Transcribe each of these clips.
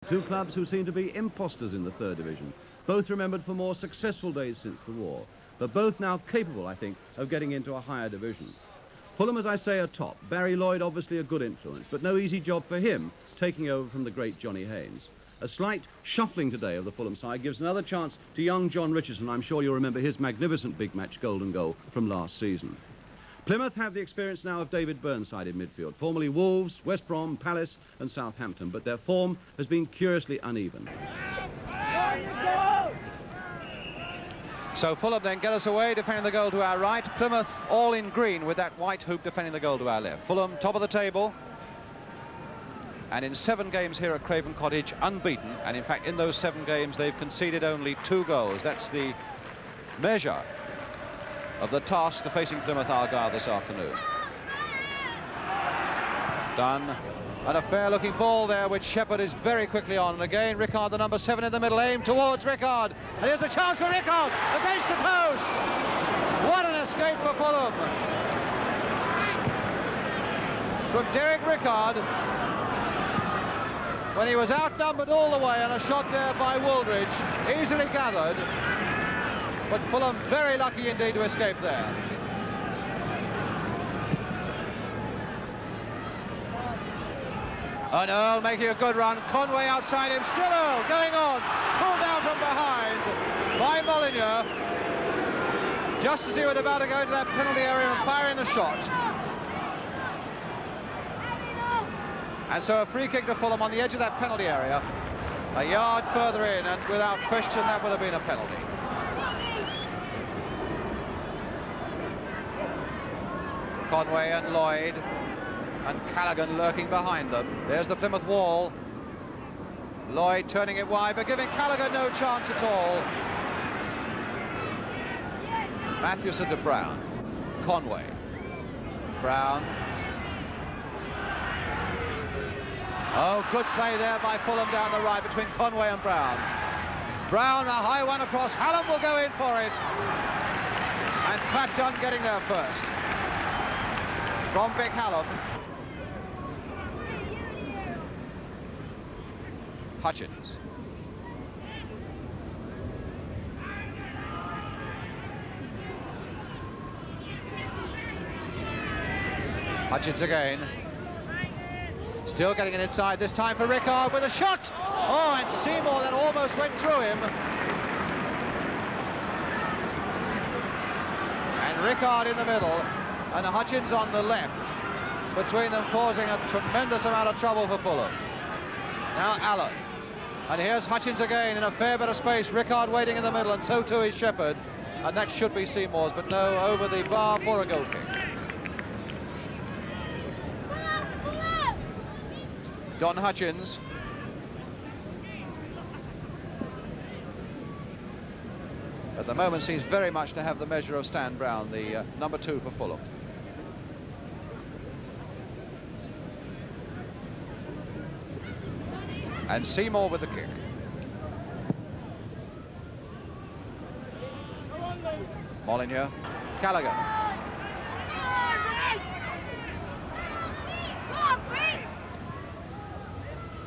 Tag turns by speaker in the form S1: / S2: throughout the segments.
S1: Two clubs who seem to be imposters in the third division, both remembered for more successful days since the war, but both now capable, I think, of getting into a higher division. Fulham, as I say, are top. Barry Lloyd obviously a good influence, but no easy job for him taking over from the great Johnny Haynes. A slight shuffling today of the Fulham side gives another chance to young John Richardson. I'm sure you'll remember his magnificent big match golden goal from last season. Plymouth have the experience now of David Burnside in midfield, formerly Wolves, West Brom, Palace and Southampton, but their form has been curiously uneven.
S2: So Fulham then get us away, defending the goal to our right. Plymouth all in green with that white hoop defending the goal to our left. Fulham top of the table. And in 7 games here at Craven Cottage, unbeaten. And in fact, in those 7 games, they've conceded only 2 goals. That's the measure of the task to facing Plymouth Argyle this afternoon. Done. And a fair-looking ball there, which Shepherd is very quickly on. And again, Rickard, the number 7 in the middle, aimed towards Rickard. And here's a chance for Rickard against the post. What an escape for Fulham. From Derek Rickard, when he was outnumbered all the way, and a shot there by Wooldridge, easily gathered. But Fulham very lucky indeed to escape there. And Earl making a good run. Conway outside him. Still Earl going on. Pulled down from behind by Molyneux. Just as he was about to go into that penalty area and fire in a shot. And so a free kick to Fulham on the edge of that penalty area. A yard further in, and without question that would have been a penalty. Conway and Lloyd and Callaghan lurking behind them. There's the Plymouth wall. Lloyd turning it wide, but giving Callaghan no chance at all. Matthewson to Brown. Conway. Brown. Oh, good play there by Fulham down the right between Conway and Brown. Brown, a high one across. Hallam will go in for it. And Pat Dunn getting there first. From Vic Hallam. Hutchins. Hutchins again. Still getting it inside, this time for Rickard with a shot! Oh, and Seymour that almost went through him. And Rickard in the middle, and Hutchins on the left. Between them causing a tremendous amount of trouble for Fulham. Now Allen. And here's Hutchins again in a fair bit of space. Rickard waiting in the middle, and so too is Shepherd. And that should be Seymour's, but no, over the bar for a goal kick. Don Hutchins. At the moment seems very much to have the measure of Stan Brown, the number 2 for Fulham. And Seymour with the kick. Molyneux. Callaghan.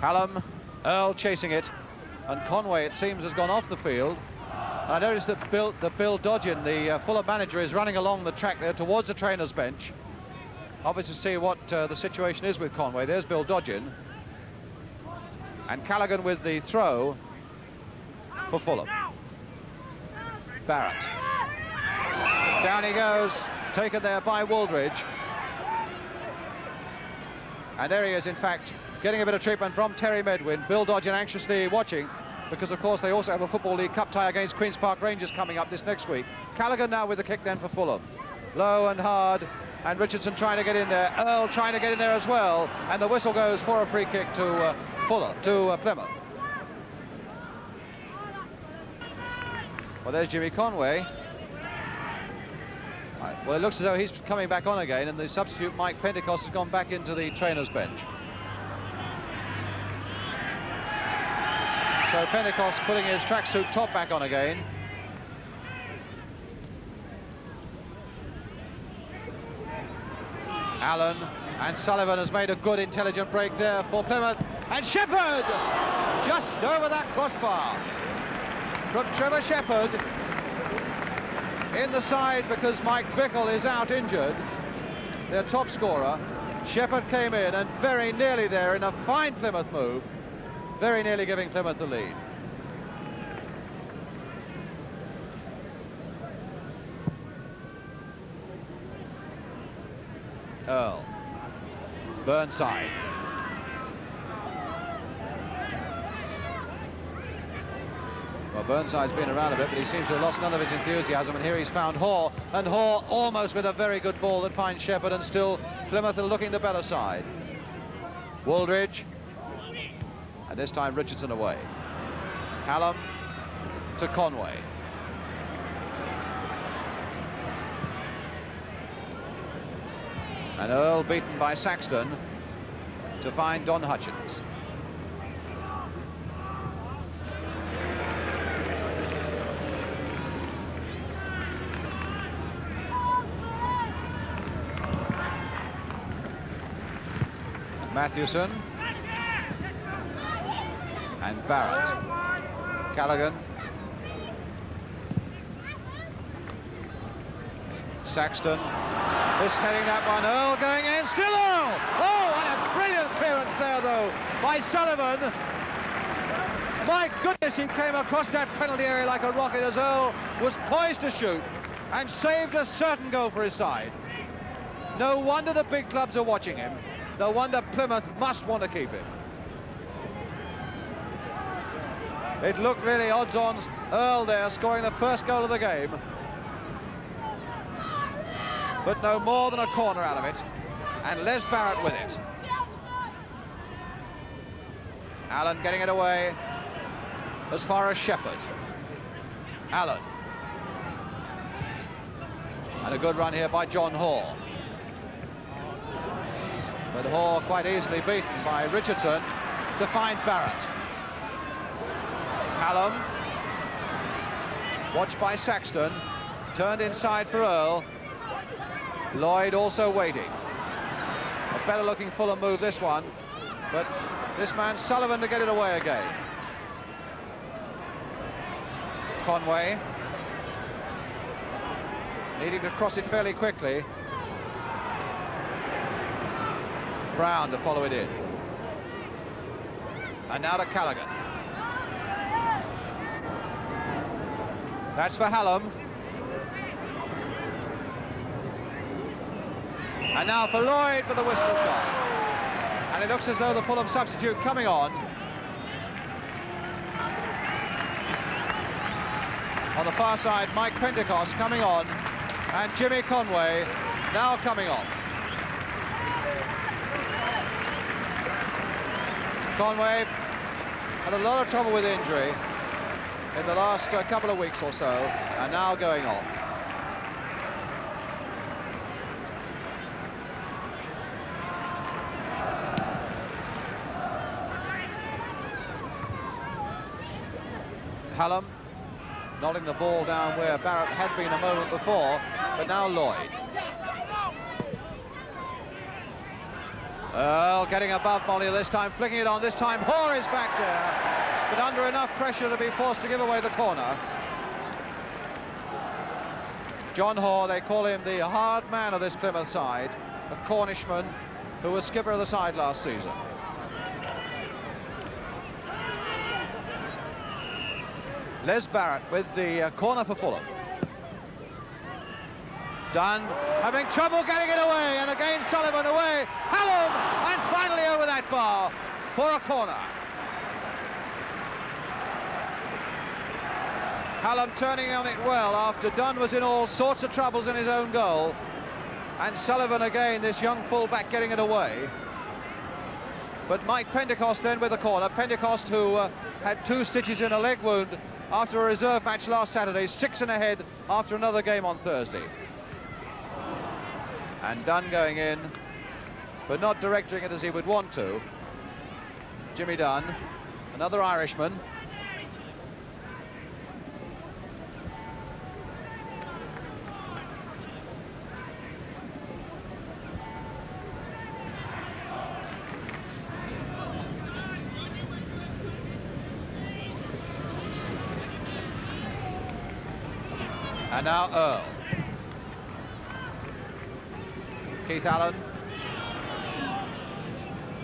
S2: Hallam, Earl chasing it, and Conway, it seems, has gone off the field. And I noticed that Bill Dodgin, the Fulham manager, is running along the track there towards the trainer's bench. Obviously to see what the situation is with Conway. There's Bill Dodgin. And Callaghan with the throw for Fulham. Barrett. Down he goes, taken there by Wooldridge. And there he is, in fact, getting a bit of treatment from Terry Medwin. Bill Dodgin anxiously watching, because of course they also have a Football League Cup tie against Queen's Park Rangers coming up this next week. Callaghan now with the kick then for Fulham. Low and hard, and Richardson trying to get in there. Earl trying to get in there as well, and the whistle goes for a free kick to Plymouth. Well, there's Jimmy Conway. Right, well, it looks as though he's coming back on again, and the substitute Mike Pentecost has gone back into the trainer's bench. So Pentecost putting his tracksuit top back on again. Allen, and Sullivan has made a good intelligent break there for Plymouth. And Shepherd over that crossbar from Trevor Shepherd. In the side because Mike Bickle is out injured, their top scorer. Shepherd came in and very nearly there in a fine Plymouth move, very nearly giving Plymouth the lead. Earl. Burnside. Well, Burnside's been around a bit, but he seems to have lost none of his enthusiasm, and here he's found Hoare, and Hoare almost with a very good ball that finds Shepherd, and still Plymouth are looking the better side. Wooldridge, and this time Richardson away. Hallam to Conway. And Earl beaten by Saxton to find Don Hutchins. Mathewson and Barrett. Callaghan. Saxton is heading that one. Earl going in. Still Earl! Oh, what a brilliant clearance there, though, by Sullivan. My goodness, he came across that penalty area like a rocket as Earl was poised to shoot and saved a certain goal for his side. No wonder the big clubs are watching him. No wonder Plymouth must want to keep him. It looked really odds-on. Earl there scoring the first goal of the game. But no more than a corner out of it. And Les Barrett with it. Allen getting it away as far as Shepherd. Allen. And a good run here by John Hoare. But Hoare quite easily beaten by Richardson to find Barrett. Hallam, watched by Saxton, turned inside for Earl. Lloyd also waiting. A better looking Fulham move, this one, but this man Sullivan to get it away again. Conway needing to cross it fairly quickly. Brown to follow it in. And now to Callaghan. That's for Hallam. And now for Lloyd with the whistle gone. And it looks as though the Fulham substitute coming on. On the far side, Mike Pentecost coming on. And Jimmy Conway now coming off. Conway had a lot of trouble with injury in the last couple of weeks or so, and now going off. Hallam knocking the ball down where Barrett had been a moment before, but now Lloyd. Earl getting above Molly this time, flicking it on. This time Hoare is back there, but under enough pressure to be forced to give away the corner. John Hoare, they call him the hard man of this Plymouth side, a Cornishman who was skipper of the side last season. Les Barrett with the corner for Fulham. Dunn having trouble getting it away, and again Sullivan away. Hallam, and finally over that bar for a corner. Hallam turning on it well after Dunn was in all sorts of troubles in his own goal. And Sullivan again, this young full-back, getting it away. But Mike Pentecost then with the corner. Pentecost, who had 2 stitches in a leg wound after a reserve match last Saturday, 6 and ahead after another game on Thursday. And Dunn going in, but not directing it as he would want to. Jimmy Dunn, another Irishman. And now Earl. Keith Allen.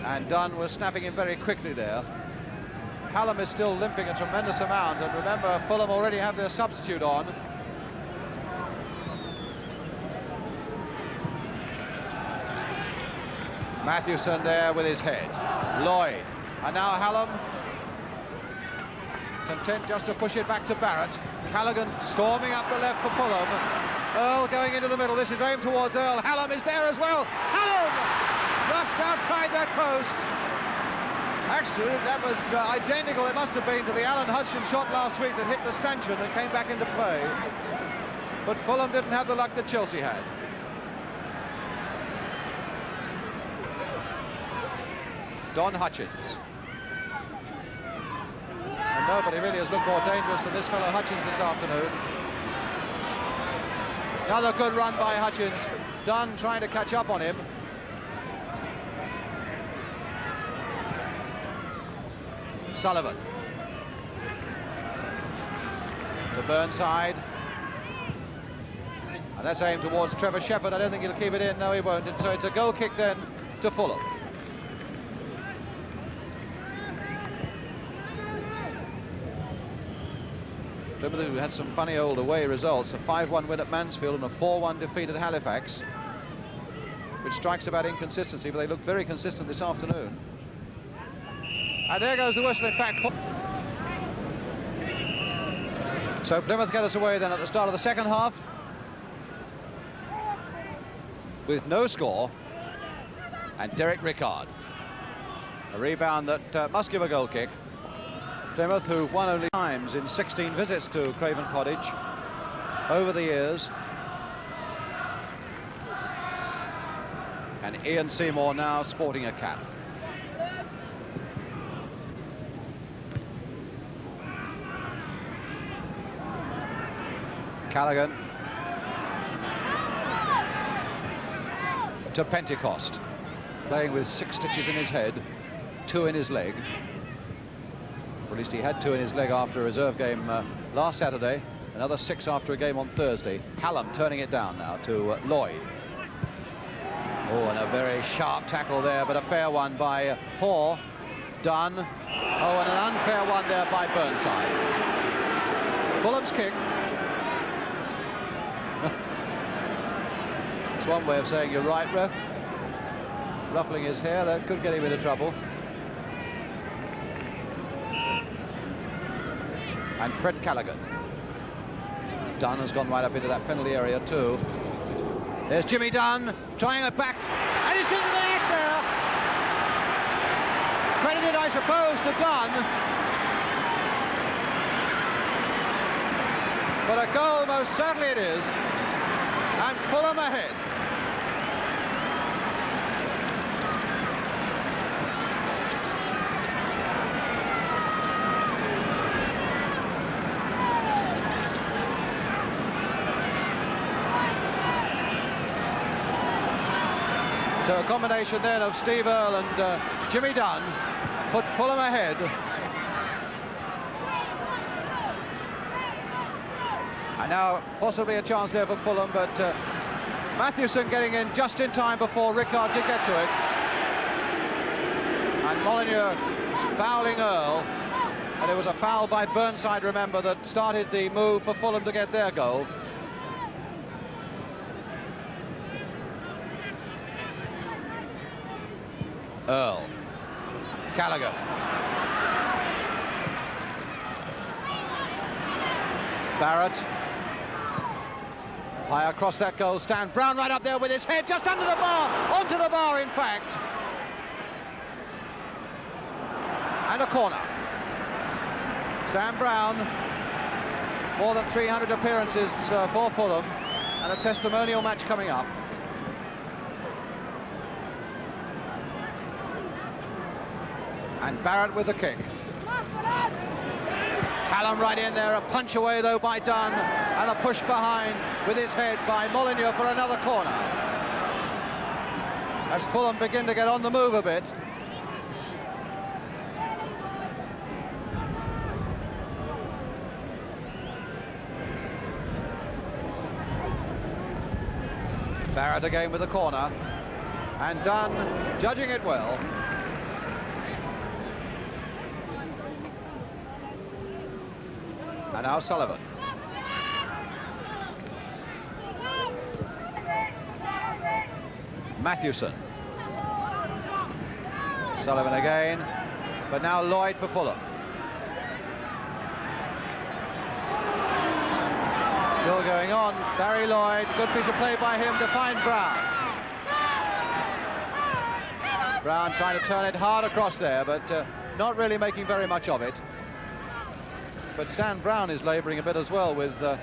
S2: And Dunn was snapping him very quickly there. Hallam is still limping a tremendous amount, and remember, Fulham already have their substitute on. Mathewson there with his head. Lloyd. And now Hallam, content just to push it back to Barrett. Callaghan storming up the left for Fulham. Earl going into the middle. This is aimed towards Earl. Hallam is there as well. Hallam! Just outside their post. Actually, that was identical, it must have been, to the Alan Hutchins shot last week that hit the stanchion and came back into play. But Fulham didn't have the luck that Chelsea had. Don Hutchins. And nobody really has looked more dangerous than this fellow Hutchins this afternoon. Another good run by Hutchins. Dunn trying to catch up on him. Sullivan. To Burnside. And that's aimed towards Trevor Shepherd. I don't think he'll keep it in. No, he won't. And so it's a goal kick then to Fulham. Plymouth, who had some funny old away results, a 5-1 win at Mansfield and a 4-1 defeat at Halifax, which strikes about inconsistency, but they look very consistent this afternoon. And there goes the whistle, in fact. So Plymouth get us away then at the start of the second half with no score, and Derek Rickard. A rebound that must give a goal kick. Plymouth, who've won only times in 16 visits to Craven Cottage over the years. And Ian Seymour now sporting a cap. Callaghan to Pentecost, playing with 6 stitches in his head, 2 in his leg. Or at least he had 2 in his leg after a reserve game last Saturday, another 6 after a game on Thursday. Hallam turning it down now to Lloyd. Oh, and a very sharp tackle there, but a fair one by Hoare. Dunn. Oh, and an unfair one there by Burnside. Fulham's kick. It's one way of saying you're right, ref. Ruffling his hair, that could get him into trouble. And Fred Callaghan. Dunn has gone right up into that penalty area too. There's Jimmy Dunn trying it back, and it's into the net there. Credited, I suppose, to Dunn. But a goal, most certainly it is. And Fulham ahead. So a combination then of Steve Earl and Jimmy Dunn put Fulham ahead. And now possibly a chance there for Fulham, but Mathewson getting in just in time before Rickard did get to it. And Molyneux fouling Earl. And it was a foul by Burnside, remember, that started the move for Fulham to get their goal. Earl. Callaghan. Barrett. High across that goal stand. Brown right up there with his head just under the bar. Onto the bar, in fact. And a corner. Stan Brown. More than 300 appearances for Fulham. And a testimonial match coming up. And Barrett with the kick. Hallam right in there, a punch away though by Dunn, and a push behind with his head by Molyneux for another corner. As Fulham begin to get on the move a bit. Barrett again with the corner, and Dunn judging it well. And now Sullivan. Matthewson. Sullivan again, but now Lloyd for Fulham. Still going on. Barry Lloyd, good piece of play by him to find Brown. Brown trying to turn it hard across there, but not really making very much of it. But Stan Brown is labouring a bit as well with a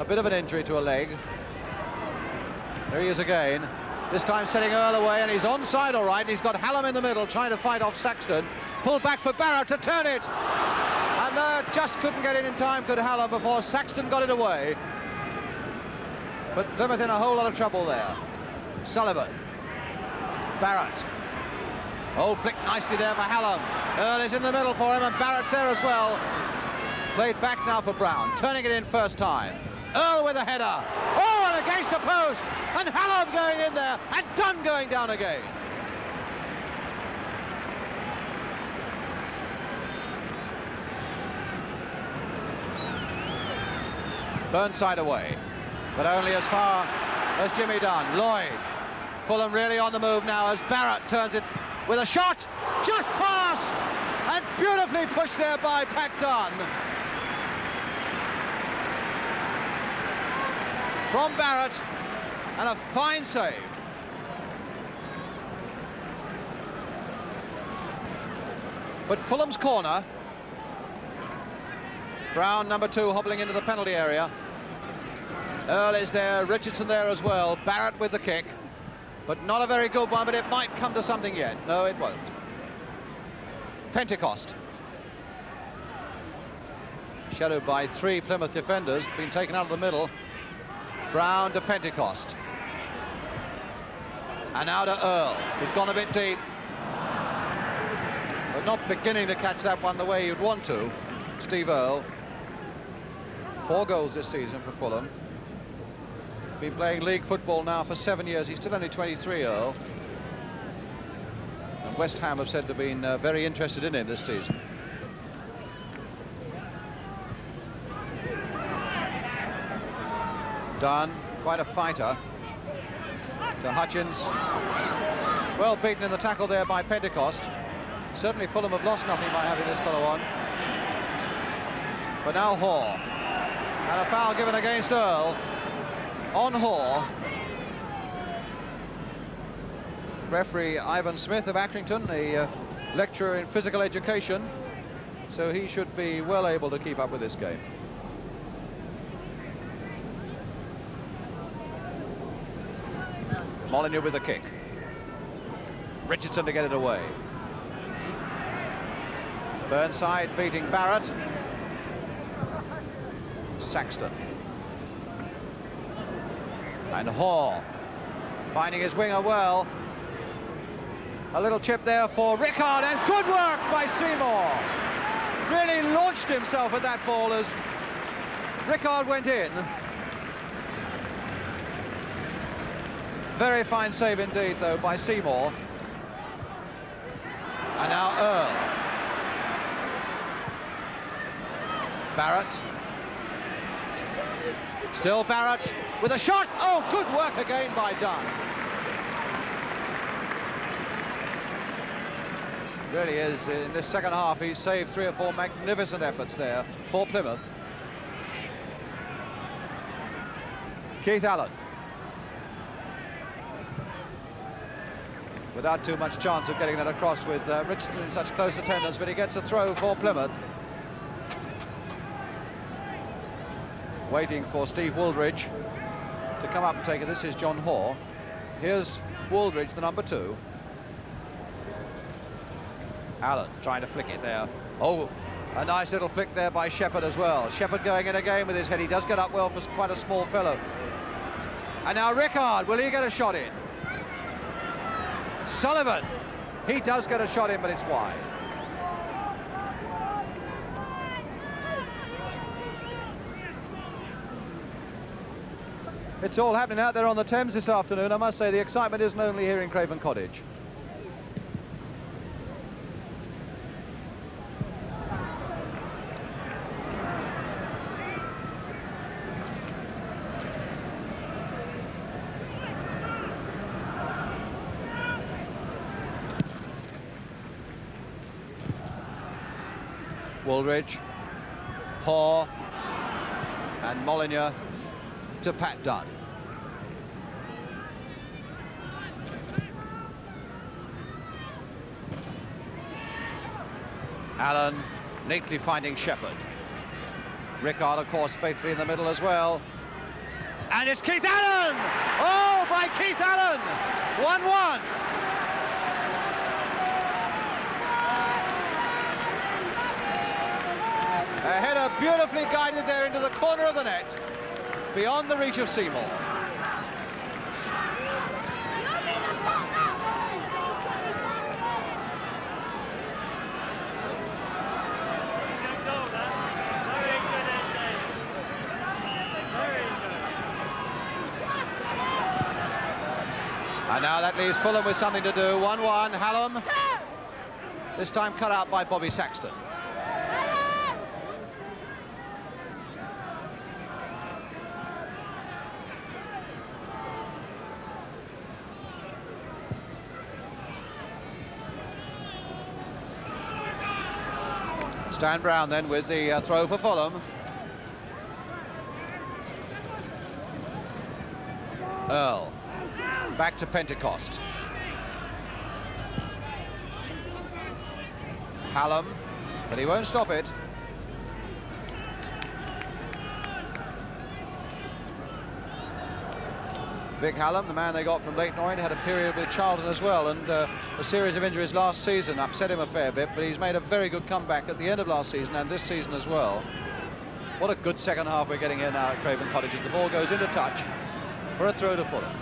S2: bit of an injury to a leg. There he is again. This time setting Earl away, and he's onside all right. And he's got Hallam in the middle trying to fight off Saxton. Pulled back for Barrett to turn it. And just couldn't get it in time, could Hallam, before Saxton got it away. But Plymouth in a whole lot of trouble there. Sullivan. Barrett. Oh, flicked nicely there for Hallam. Earl is in the middle for him, and Barrett's there as well. Played back now for Brown, turning it in first time. Earl with a header. Oh, and against the post. And Hallam going in there, and Dunn going down again. Burnside away, but only as far as Jimmy Dunn. Lloyd. Fulham really on the move now as Barrett turns it with a shot. Just past, and beautifully pushed there by Pat Dunn. From Barrett, and a fine save. But Fulham's corner. Brown, number 2, hobbling into the penalty area. Earl is there, Richardson there as well. Barrett with the kick, but not a very good one, but it might come to something yet. No, it won't. Pentecost. Shadowed by 3 Plymouth defenders, been taken out of the middle. Brown to Pentecost. And now to Earl, who's gone a bit deep. But not beginning to catch that one the way you'd want to. Steve Earl. 4 goals this season for Fulham. Been playing league football now for 7 years. He's still only 23, Earl. And West Ham have said they've been very interested in him this season. Dunn, quite a fighter. To Hutchins. Well beaten in the tackle there by Pentecost. Certainly Fulham have lost nothing by having this fellow on. But now Hoare. And a foul given against Earl on Hoare. Referee Ivan Smith of Accrington, a lecturer in physical education, so he should be well able to keep up with this game. Molyneux with the kick. Richardson to get it away. Burnside beating Barrett. Saxton. And Hoare finding his winger well. A little chip there for Rickard, and good work by Seymour. Really launched himself at that ball as Rickard went in. Very fine save indeed, though, by Seymour. And now Earl. Barrett. Still Barrett with a shot. Oh, good work again by Dunn. Really is, in this second half, he's saved 3 or 4 magnificent efforts there for Plymouth. Keith Allen. Without too much chance of getting that across with Richardson in such close attendance, but he gets a throw for Plymouth. Waiting for Steve Wooldridge to come up and take it. This is John Hoare. Here's Wooldridge, the number 2. Allen trying to flick it there. Oh, a nice little flick there by Shepherd as well. Shepherd going in again with his head. He does get up well for quite a small fellow. And now Rickard, will he get a shot in? Sullivan, he does get a shot in, but it's wide. It's all happening out there on the Thames this afternoon. I must say the excitement isn't only here in Craven Cottage. Woolridge, Hoare and Molyneux to Pat Dunn. Allen neatly finding Shepherd. Rickard, of course, faithfully in the middle as well. And it's Keith Allen! Oh, by Keith Allen! 1-1. A header beautifully guided there into the corner of the net, beyond the reach of Seymour. And now that leaves Fulham with something to do. 1-1, Hallam. This time cut out by Bobby Saxton. Stan Brown then with the throw for Fulham. Earl. Back to Pentecost. Hallam, but he won't stop it. Vic Hallam, the man they got from Leyton Orient, had a period with Charlton as well, and a series of injuries last season upset him a fair bit, but he's made a very good comeback at the end of last season and this season as well. What a good second half we're getting here now at Craven Cottage as the ball goes into touch for a throw to Fulham.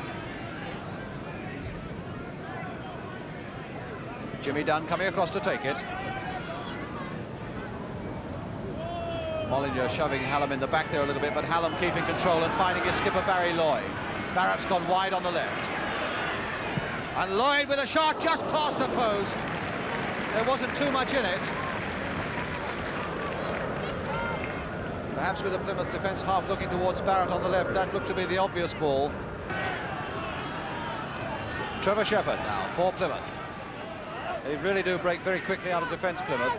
S2: Jimmy Dunn coming across to take it. Molyneux shoving Hallam in the back there a little bit, but Hallam keeping control and finding his skipper Barry Lloyd. Barrett's gone wide on the left. And Lloyd with a shot just past the post. There wasn't too much in it. Perhaps with the Plymouth defence half looking towards Barrett on the left, that looked to be the obvious ball. Trevor Shepherd now for Plymouth. They really do break very quickly out of defence, Plymouth.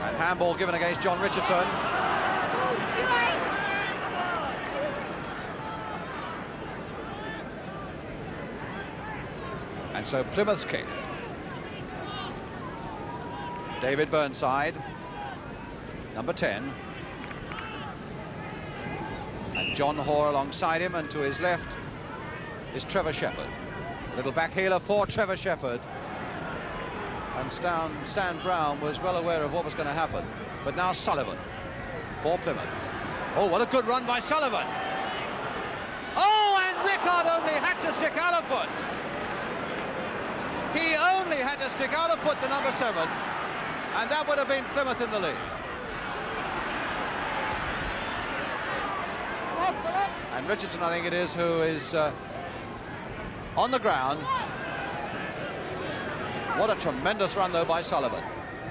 S2: And handball given against John Richardson. And so Plymouth's kick. David Burnside, number 10. And John Hoare alongside him, and to his left is Trevor Shepherd. Little back heeler for Trevor Shepherd. And Stan Brown was well aware of what was going to happen. But now Sullivan for Plymouth. Oh, what a good run by Sullivan. Oh, and Rickard only had to stick out a foot. He only had to stick out a foot to number 7. And that would have been Plymouth in the lead. And Richardson, I think it is, who is on the ground. What a tremendous run, though, by Sullivan.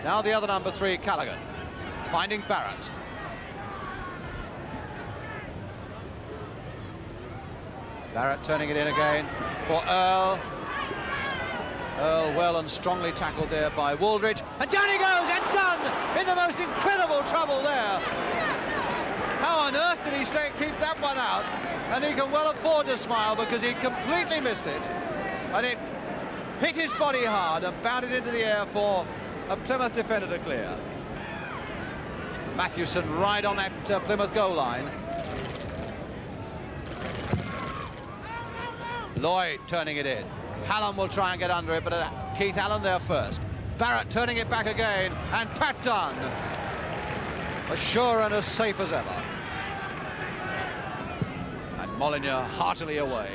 S2: Now the other number 3, Callaghan, finding Barrett. Barrett turning it in again for Earl. Earl well and strongly tackled there by Woolridge. And down he goes, and Dunn in the most incredible trouble there. How on earth did he keep that one out? And he can well afford to smile because he completely missed it. And it hit his body hard and bounded into the air for a Plymouth defender to clear. Matthewson right on that Plymouth goal line. Lloyd turning it in. Hallam will try and get under it, but Keith Allen there first. Barrett turning it back again, and Pat Dunn, as sure and as safe as ever. And Molyneux heartily away.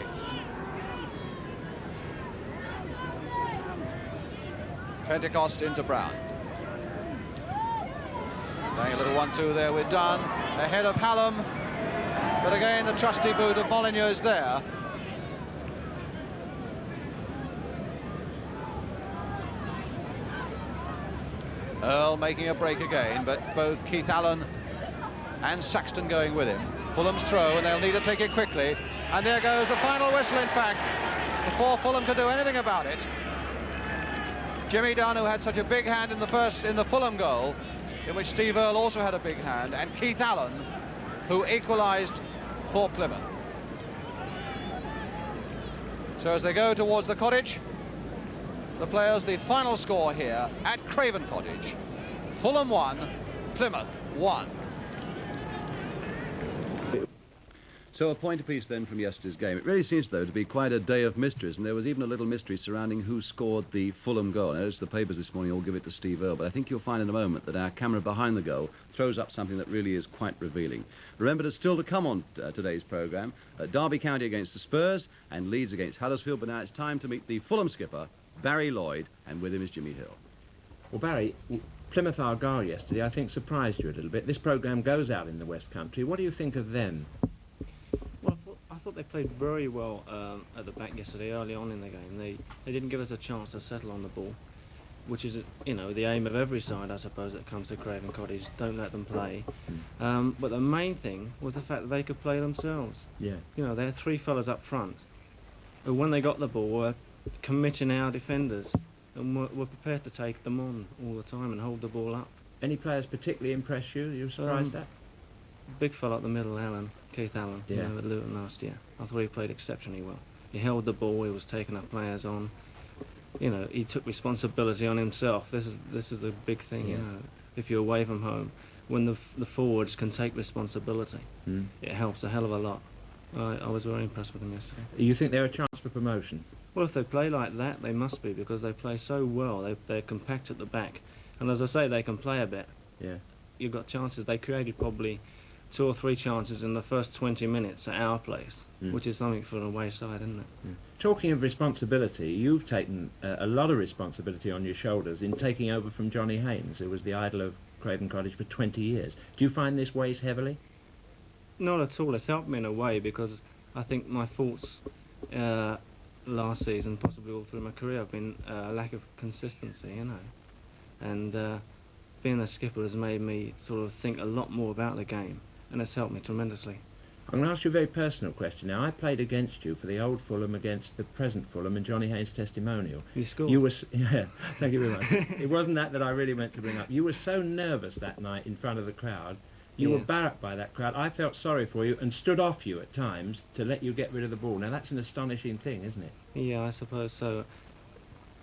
S2: Pentecost into Brown. Playing a little 1-2 there with Dunn. ahead of Hallam, but again the trusty boot of Molineux is there. Earl making a break again, but both Keith Allen and Saxton going with him. Fulham's throw, and they'll need to take it quickly. And there goes the final whistle, in fact, before Fulham could do anything about it. Jimmy Dunn, who had such a big hand in the Fulham goal, in which Steve Earl also had a big hand, and Keith Allen, who equalised for Plymouth. So as they go towards the cottage, the players, the final score here at Craven Cottage: Fulham 1, Plymouth 1.
S1: So a point apiece then from yesterday's game. It really seems, though, to be quite a day of mysteries, and there was even a little mystery surrounding who scored the Fulham goal. I noticed the papers this morning all give it to Steve Earl, but I think you'll find in a moment that our camera behind the goal throws up something that really is quite revealing. Remember, there's still to come on today's programme, Derby County against the Spurs and Leeds against Huddersfield, but now it's time to meet the Fulham skipper, Barry Lloyd, and with him is Jimmy Hill.
S3: Well, Barry, Plymouth Argyle yesterday, I think, surprised you a little bit. This programme goes out in the West Country. What do you think of them?
S4: Well, I thought they played very well at the back yesterday, early on in the game. They didn't give us a chance to settle on the ball, which is, you know, the aim of every side, I suppose, that comes to Craven Cottage. Don't let them play. But the main thing was the fact that they could play themselves.
S3: Yeah.
S4: You know, they had three fellas up front who, when they got the ball, were committing our defenders and were prepared to take them on all the time and hold the ball up.
S3: Any players particularly impress you? You were surprised at?
S4: Big fella up the middle, Keith Allen,
S3: Yeah.
S4: you know, at Luton last year. I thought he played exceptionally well. He held the ball, he was taking our players on. You know, he took responsibility on himself. This is the big thing,
S3: Yeah.
S4: you know. If you're away from home, when the forwards can take responsibility, it helps a hell of a lot. I was very impressed with them yesterday.
S3: You think they're a chance for promotion?
S4: Well, if they play like that, they must be, because they play so well. They're compact at the back. And as I say, they can play a bit.
S3: Yeah.
S4: You've got chances. They created probably 2 or 3 chances in the first 20 minutes at our place, which is something for an away side, isn't it?
S3: Talking of responsibility, you've taken a lot of responsibility on your shoulders in taking over from Johnny Haynes, who was the idol of Craven Cottage for 20 years. Do you find this weighs heavily?
S4: Not at all. It's helped me in a way, because I think my faults last season, possibly all through my career, have been a lack of consistency, you know. And being the skipper has made me sort of think a lot more about the game, and it's helped me tremendously.
S3: I'm going to ask you a very personal question now. I played against you for the old Fulham against the present Fulham and Johnny Haynes' testimonial.
S4: You scored.
S3: You were, yeah, thank you very much. It wasn't that I really meant to bring up. You were so nervous that night in front of the crowd. You were barracked by that crowd. I felt sorry for you and stood off you at times to let you get rid of the ball. Now that's an astonishing thing, isn't it?
S4: Yeah, I suppose so.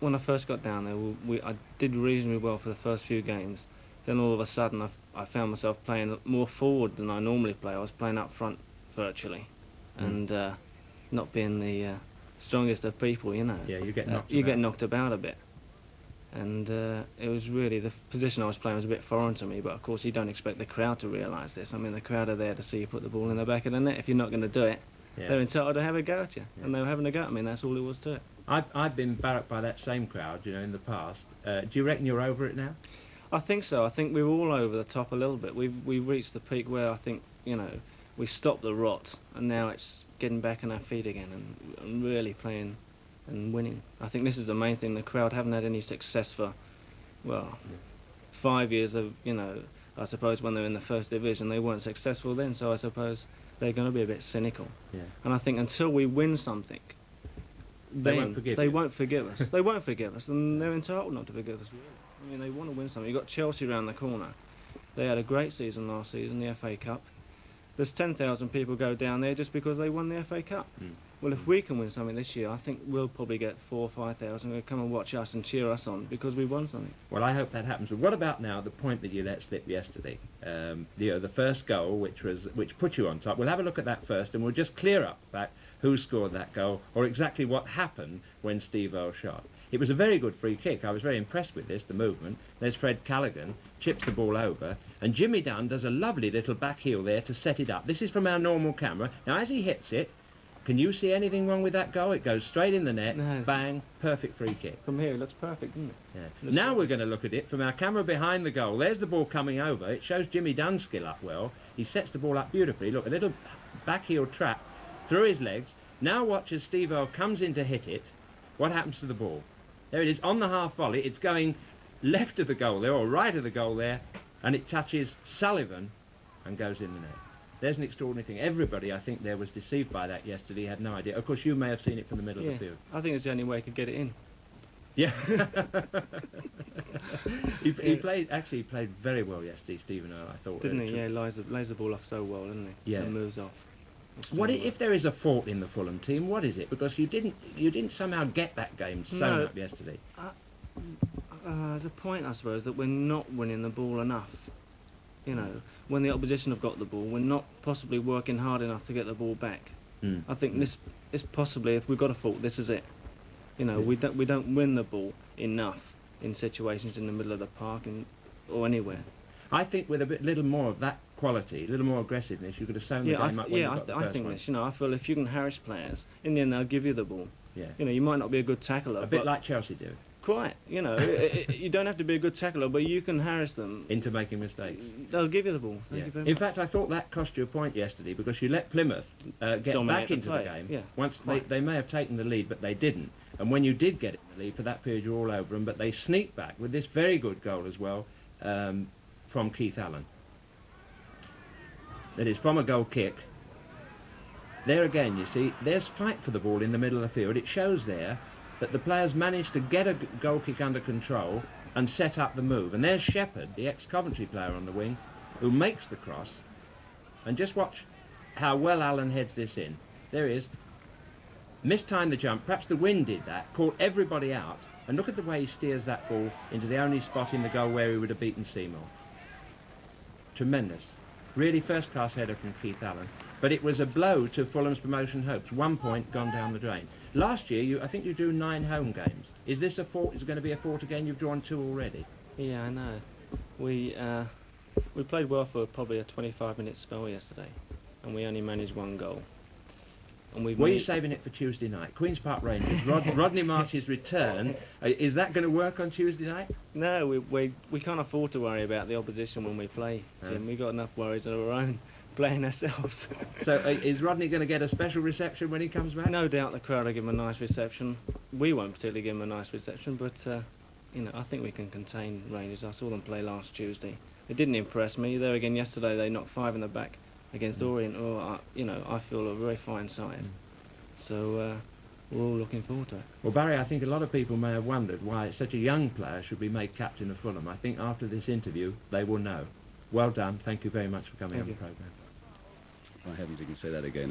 S4: When I first got down there, I did reasonably well for the first few games. Then all of a sudden, I found myself playing more forward than I normally play. I was playing up front virtually, and not being the strongest of people, you know.
S3: Yeah, you get knocked
S4: You
S3: about.
S4: get knocked about a bit. And it was really, the position I was playing was a bit foreign to me, but of course you don't expect the crowd to realise this. I mean, the crowd are there to see you put the ball in the back of the net. If you're not going to do it, they're entitled to have a go at you, and they were having a go at me, and that's all it was to it.
S3: I've been barracked by that same crowd, you know, in the past. Do you reckon you're over it now?
S4: I think so. I think we were all over the top a little bit. We've reached the peak where I think, you know, we stopped the rot, and now it's getting back on our feet again and really playing and winning. I think this is the main thing. The crowd haven't had any success for, well, 5 years of, you know, I suppose when they were in the first division they weren't successful then, so I suppose they're going to be a bit cynical.
S3: Yeah.
S4: And I think until we win something,
S3: They won't forgive
S4: they
S3: you.
S4: won't forgive us. They won't forgive us, and they're entitled not to forgive us, really. I mean, they want to win something. You've got Chelsea around the corner. They had a great season last season, the FA Cup. There's 10,000 people go down there just because they won the FA Cup. Well, if we can win something this year, I think we'll probably get 4,000 or 5,000 who'll come and watch us and cheer us on because we won something.
S3: Well, I hope that happens. But what about now the point that you let slip yesterday? The first goal, which put you on top. We'll have a look at that first, and we'll just clear up that who scored that goal or exactly what happened when Steve Earl shot. It was a very good free kick. I was very impressed with this, the movement. There's Fred Callaghan, chips the ball over, and Jimmy Dunn does a lovely little back heel there to set it up. This is from our normal camera. Now, as he hits it, Can you see anything wrong with that goal? It goes straight in the net,
S4: No.
S3: bang, perfect free kick.
S4: From here, it looks perfect, doesn't it?
S3: Yeah. Now we're going to look at it from our camera behind the goal. There's the ball coming over. It shows Jimmy Dunn's skill up well. He sets the ball up beautifully. Look, a little back heel trap through his legs. Now watch as Steve Earl comes in to hit it. What happens to the ball? There it is on the half volley. It's going left of the goal there, or right of the goal there, and it touches Sullivan and goes in the net. There's an extraordinary thing. Everybody, I think, there was deceived by that yesterday, had no idea. Of course, you may have seen it from the middle of the field.
S4: I think it's the only way he could get it in.
S3: Yeah. he played very well yesterday, Stephen Earl, I thought.
S4: Didn't he? Yeah, lays the ball off so well, didn't he?
S3: Yeah.
S4: And moves off.
S3: If there is a fault in the Fulham team, what is it? Because you didn't somehow get that game sewn up yesterday.
S4: There's a point, I suppose, that we're not winning the ball enough. You know, when the opposition have got the ball, we're not possibly working hard enough to get the ball back. I think this is possibly, if we've got a fault, this is it. You know, we don't win the ball enough in situations in the middle of the park or anywhere.
S3: I think with a little more of that quality, a little more aggressiveness, you could have sewn the game up when you got the first
S4: I think
S3: one.
S4: this. You know, I feel if you can harass players, in the end they'll give you the ball.
S3: Yeah.
S4: You know, you might not be a good tackler.
S3: A bit like Chelsea do.
S4: Quite. You know, you don't have to be a good tackler, but you can harass them
S3: Into making mistakes.
S4: They'll give you the ball. Thank
S3: Yeah.
S4: you very
S3: In
S4: much.
S3: fact, I thought that cost you a point yesterday because you let Plymouth get
S4: Dominate
S3: back
S4: the
S3: into
S4: play.
S3: the game.
S4: Yeah.
S3: Once they may have taken the lead, but they didn't. And when you did get in the lead, for that period you're all over them, but they sneaked back with this very good goal as well from Keith Allen. That is from a goal kick. There again, you see, there's fight for the ball in the middle of the field. It shows there that the players managed to get a goal kick under control and set up the move. And there's Shepherd, the ex-Coventry player on the wing, who makes the cross. And just watch how well Allen heads this in. There he is. Mistimed the jump. Perhaps the wind did that. Caught everybody out. And look at the way he steers that ball into the only spot in the goal where he would have beaten Seymour. Tremendous. Really first-class header from Keith Allen. But it was a blow to Fulham's promotion hopes. 1 point gone down the drain. Last year, I think you drew 9 home games. Is this a fort? Is it going to be a fort again? You've drawn 2 already.
S4: Yeah, I know. We played well for probably a 25-minute spell yesterday, and we only managed 1 goal. And
S3: Were you saving it for Tuesday night? Queen's Park Rangers, Rodney Marsh's return. Is that going to work on Tuesday night?
S4: No, we can't afford to worry about the opposition when we play, Jim. We've got enough worries of our own, playing ourselves.
S3: So is Rodney going to get a special reception when he comes back?
S4: No doubt the crowd will give him a nice reception. We won't particularly give him a nice reception, but you know, I think we can contain Rangers. I saw them play last Tuesday. It didn't impress me. There again yesterday, they knocked 5 in the back against Orient, you know, I feel a very fine side. So we're all looking forward to it.
S3: Well, Barry, I think a lot of people may have wondered why such a young player should be made captain of Fulham. I think after this interview, they will know. Well done. Thank you very much for coming on the programme.
S1: My heavens, you can say that again as